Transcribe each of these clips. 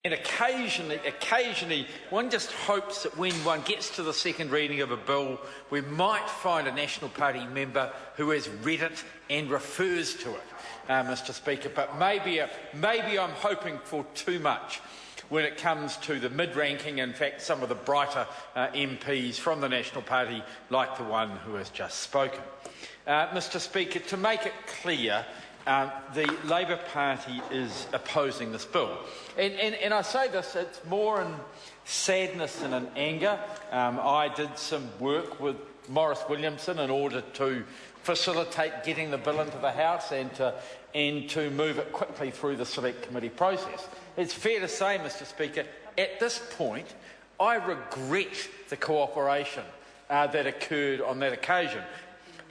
And occasionally, one just hopes that when one gets to the second reading of a bill, we might find a National Party member who has read it and refers to it, Mr Speaker. But maybe I'm hoping for too much when it comes to the mid-ranking, in fact, some of the brighter MPs from the National Party, like the one who has just spoken. Mr Speaker, to make it clear, the Labour Party is opposing this bill. And I say this, it's more in sadness than in anger. I did some work with Maurice Williamson in order to facilitate getting the bill into the House and to move it quickly through the Select Committee process. It's fair to say, Mr Speaker, at this point, I regret the cooperation that occurred on that occasion,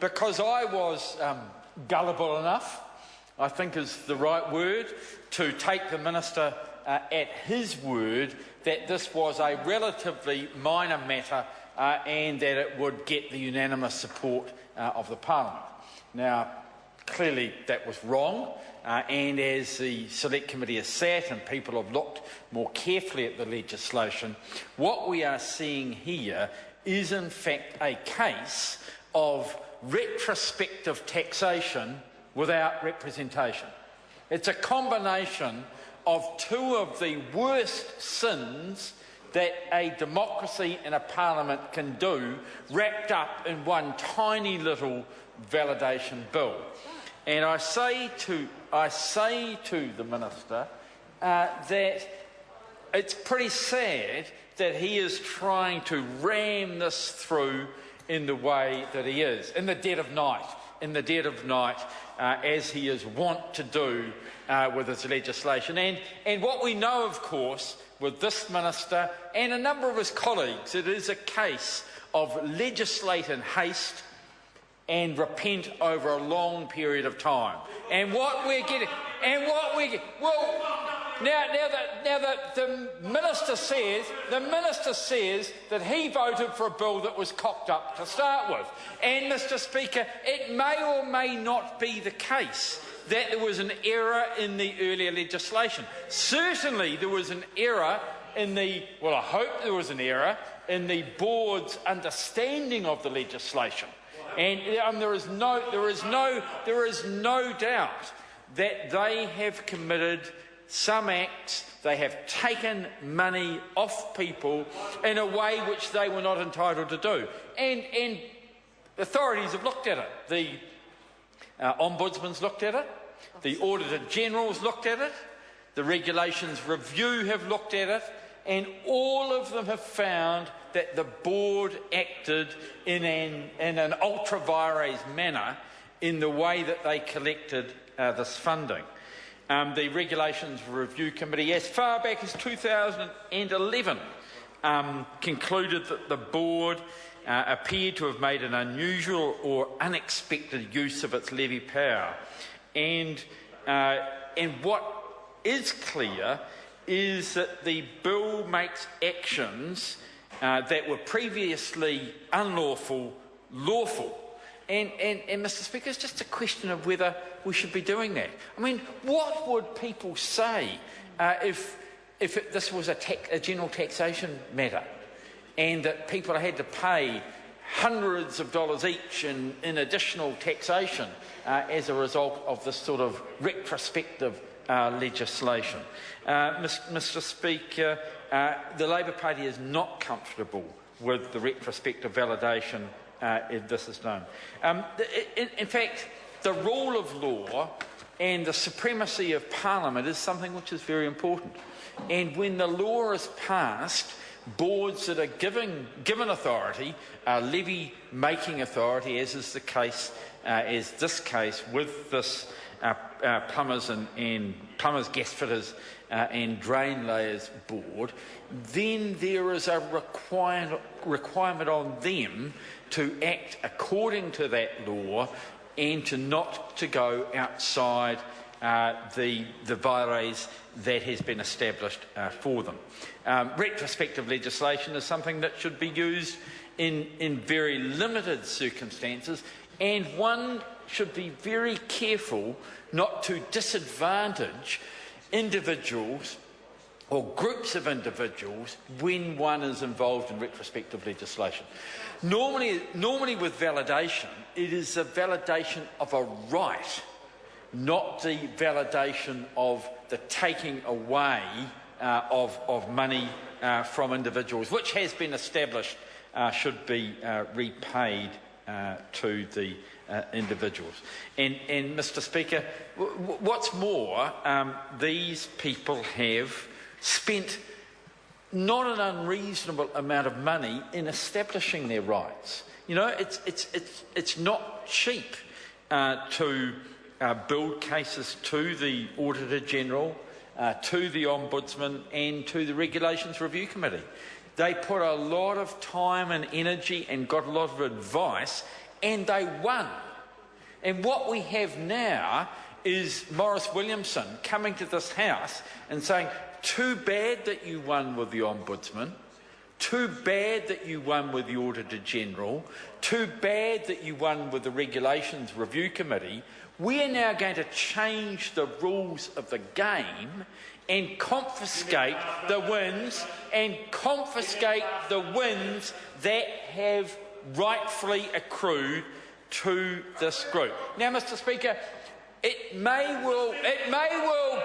because I was gullible enough, I think is the right word, to take the Minister at his word that this was a relatively minor matter and that it would get the unanimous support of the Parliament. Now, clearly that was wrong, and as the Select Committee has sat and people have looked more carefully at the legislation, what we are seeing here is in fact a case of retrospective taxation without representation. It's a combination of two of the worst sins that a democracy and a parliament can do, wrapped up in one tiny little validation bill. And I say to the Minister that it's pretty sad that he is trying to ram this through in the way that he is, in the dead of night, as he is wont to do with his legislation. And what we know, of course, with this Minister and a number of his colleagues, it is a case of legislate in haste and repent over a long period of time. And what we're getting, now that the Minister says that he voted for a bill that was cocked up to start with. And, Mr Speaker, it may or may not be the case that there was an error in the earlier legislation. Certainly there was an error in the, well, I hope there was an error in the board's understanding of the legislation. And there is no doubt that they have committed some acts, they have taken money off people in a way which they were not entitled to do. And authorities have looked at it. The Ombudsman's looked at it, the Auditor General's looked at it, the Regulations Review have looked at it, and all of them have found that the board acted in an ultra vires manner in the way that they collected this funding. The Regulations Review Committee, as far back as 2011, concluded that the board appeared to have made an unusual or unexpected use of its levy power. And what is clear is that the bill makes actions that were previously unlawful, lawful. And Mr Speaker, it's just a question of whether we should be doing that. I mean, what would people say if this was a general taxation matter and that people had to pay hundreds of dollars each in additional taxation as a result of this sort of retrospective legislation? Mr Speaker, the Labour Party is not comfortable with the retrospective validation if this is done. In fact, the rule of law and the supremacy of Parliament is something which is very important. And when the law is passed, boards that are given authority, levy-making authority, as is the case, as this case with this Plumbers and Plumbers, Gasfitters and Drainlayers board, then there is a requirement on them to act according to that law and to not to go outside the vires that has been established for them. Retrospective legislation is something that should be used in very limited circumstances, and one should be very careful not to disadvantage individuals or groups of individuals when one is involved in retrospective legislation. Normally with validation, it is a validation of a right, not the validation of the taking away of money from individuals, which has been established should be repaid to the individuals. And Mr. Speaker, what's more, these people have spent not an unreasonable amount of money in establishing their rights. You know, it's not cheap to build cases to the Auditor General, to the Ombudsman and to the Regulations Review Committee. They put a lot of time and energy and got a lot of advice, and they won. And what we have now is Maurice Williamson coming to this House and saying, too bad that you won with the Ombudsman, too bad that you won with the Auditor General, too bad that you won with the Regulations Review Committee. We are now going to change the rules of the game and confiscate the wins that have rightfully accrued to this group. Now, Mr. Speaker, it may well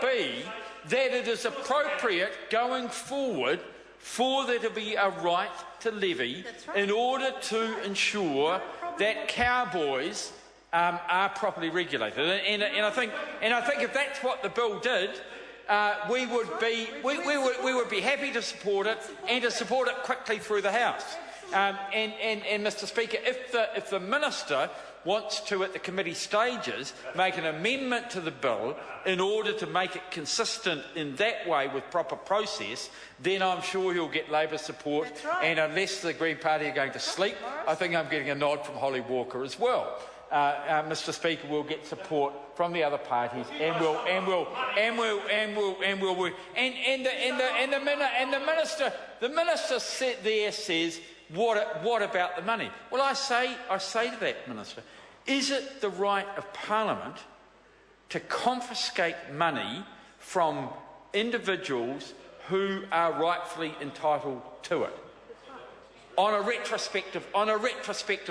be that it is appropriate going forward for there to be a right to levy in order to ensure that cowboys are properly regulated. And I think if that's what the bill did, we would be happy to support it and to support it quickly through the House. And Mr. Speaker, if the Minister wants to, at the committee stages, make an amendment to the bill in order to make it consistent in that way with proper process, then I'm sure he'll get Labor support. And unless the Green Party are going to sleep, I think I'm getting a nod from Holly Walker as well. Mr. Speaker, we'll get support from the other parties, and the minister says, what about the money? Well, I say to that minister, is it the right of Parliament to confiscate money from individuals who are rightfully entitled to it on a retrospective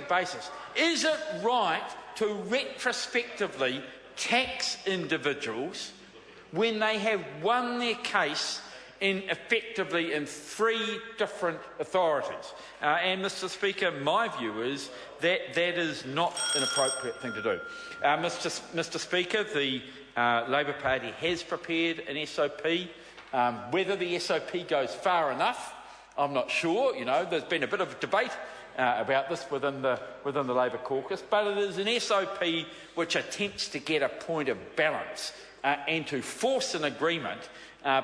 basis? Is it right to retrospectively tax individuals when they have won their case effectively in 3 different authorities? And Mr. Speaker, my view is that that is not an appropriate thing to do. Mr. Speaker, the Labor Party has prepared an SOP. Whether the SOP goes far enough, I'm not sure. You know, there's been a bit of debate about this within the Labor caucus, but it is an SOP which attempts to get a point of balance and to force an agreement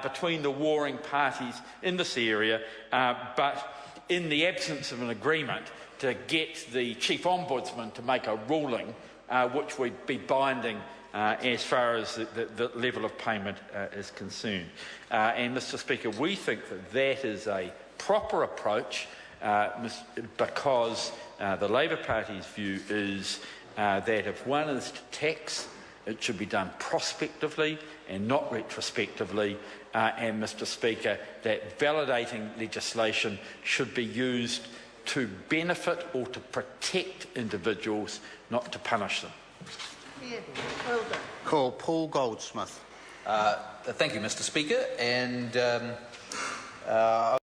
between the warring parties in this area, but in the absence of an agreement, to get the Chief Ombudsman to make a ruling which would be binding as far as the level of payment is concerned. And Mr. Speaker, we think that is a proper approach because the Labor Party's view is that if one is to tax, it should be done prospectively and not retrospectively. And Mr. Speaker, that validating legislation should be used to benefit or to protect individuals, not to punish them. Call Paul Goldsmith. Thank you, Mr. Speaker. And